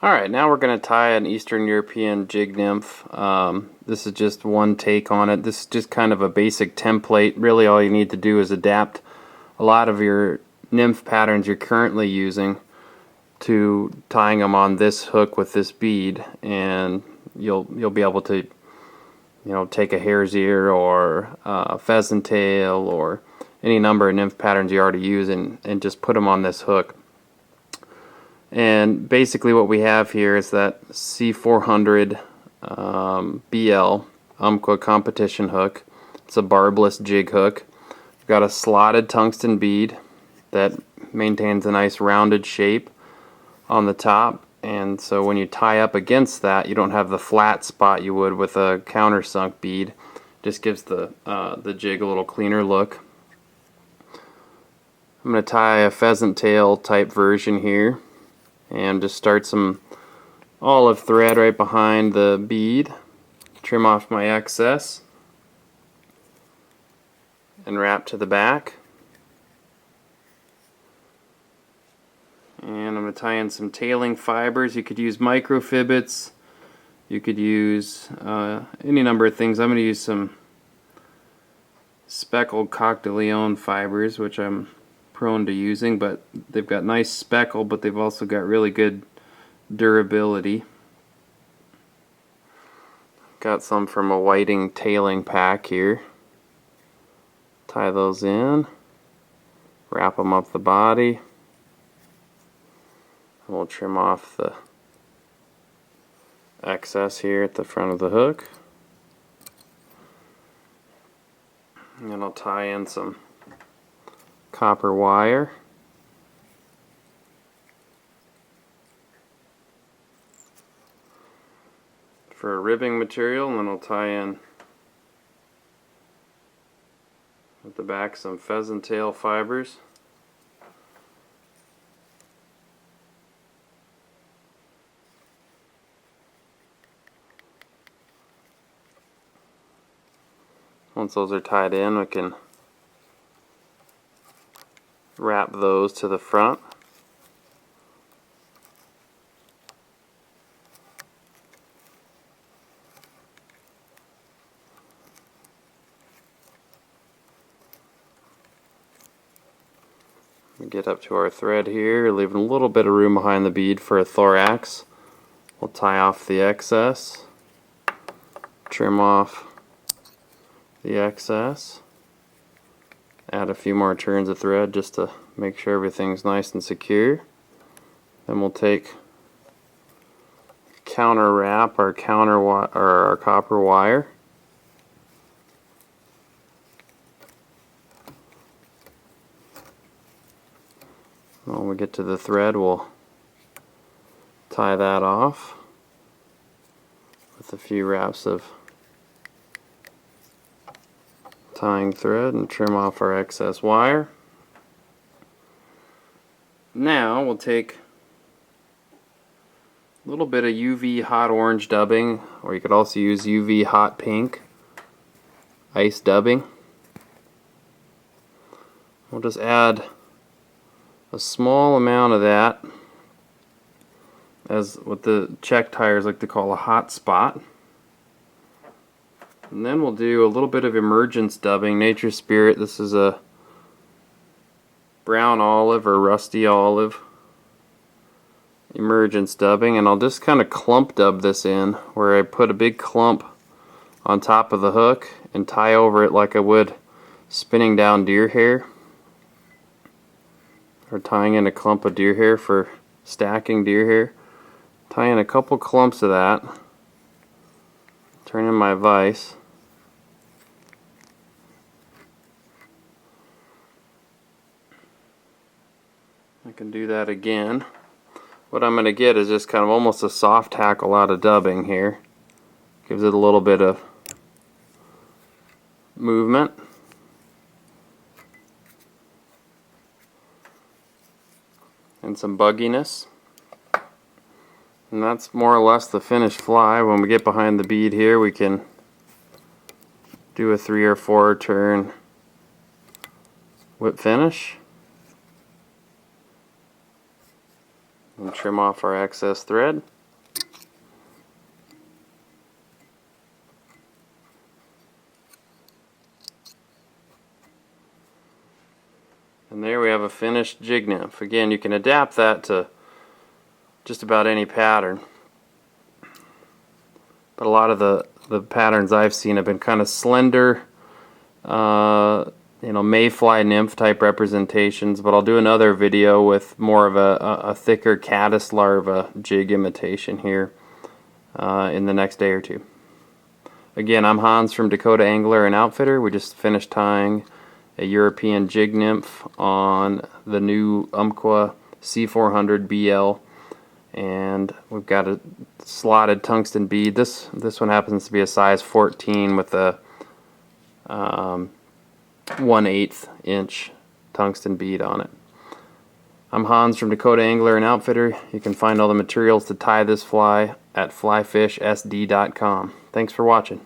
Alright, now we're going to tie an Eastern European jig nymph. This is just one take on it. This is just kind of a basic template. Really all you need to do is adapt a lot of your nymph patterns you're currently using to tying them on this hook with this bead, and you'll be able to take a hare's ear or a pheasant tail or any number of nymph patterns you already use and just put them on this hook. And basically what we have here is that C400 BL Umpqua competition hook. It's a barbless jig hook. We've got a slotted tungsten bead that maintains a nice rounded shape on the top, and so when you tie up against that, you don't have the flat spot you would with a countersunk bead. Just gives the jig a little cleaner look. I'm going to tie a pheasant tail type version here, and just start some olive thread right behind the bead, trim off my excess, and wrap to the back. And I'm going to tie in some tailing fibers. You could use microfibbits, you could use any number of things. I'm going to use some speckled Coq de Leon fibers, which I'm prone to using, but they've got nice speckle, but they've also got really good durability. Got some from a whiting tailing pack here. Tie those in, wrap them up the body, and we'll trim off the excess here at the front of the hook. And then I'll tie in some copper wire. For a ribbing material, and then I'll tie in at the back some pheasant tail fibers. Once those are tied in, we can wrap those to the front. We get up to our thread here, leaving a little bit of room behind the bead for a thorax. We'll tie off the excess, trim off the excess, add a few more turns of thread just to make sure everything's nice and secure. Then we'll take counter wrap our our copper wire, when we get to the thread, we'll tie that off with a few wraps of tying thread and trim off our excess wire. Now we'll take a little bit of UV hot orange dubbing, or you could also use UV hot pink ice dubbing. We'll just add a small amount of that as what the Czech tires like to call a hot spot. And then we'll do a little bit of emergence dubbing, Nature Spirit. This is a brown olive or rusty olive emergence dubbing, and I'll just kind of clump dub this in, where I put a big clump on top of the hook and tie over it like I would spinning down deer hair, or tying in a clump of deer hair for stacking deer hair. Tie in a couple clumps of that, turn in my vise, I can do that again. What I'm going to get is just kind of almost a soft tackle out of dubbing here. Gives it a little bit of movement. And some bugginess. And that's more or less the finished fly. When we get behind the bead here, we can do a 3 or 4 turn whip finish. and trim off our excess thread. And there we have a finished jig nymph. Again, you can adapt that to just about any pattern. But a lot of the patterns I've seen have been kind of slender, mayfly nymph type representations. But I'll do another video with more of a thicker caddis larva jig imitation here in the next day or two. Again, I'm Hans from Dakota Angler and Outfitter. We just finished tying a European jig nymph on the new Umpqua C400 BL, and we've got a slotted tungsten bead. This one happens to be a size 14 with a 1/8 inch tungsten bead on it. I'm Hans from Dakota Angler and Outfitter. You can find all the materials to tie this fly at flyfishsd.com. Thanks for watching.